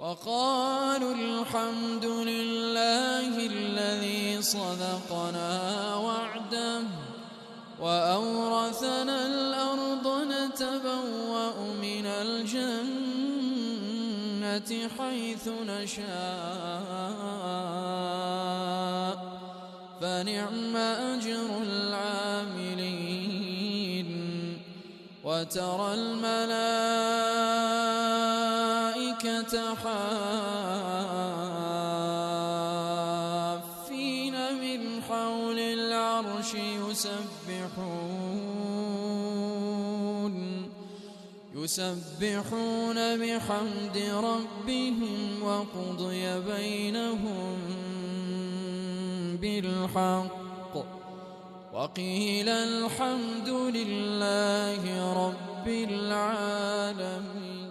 وقالوا الحمد لله الذي صدقنا وعده وأورثنا الأرض نتبوأ من الجنة حيث نشاء فنعم أجر العاملين وترى الملائكة حافين من حول العرش يسبحون بحمد ربهم وقضي بينهم بالحق وقيل الحمد لله رب العالمين.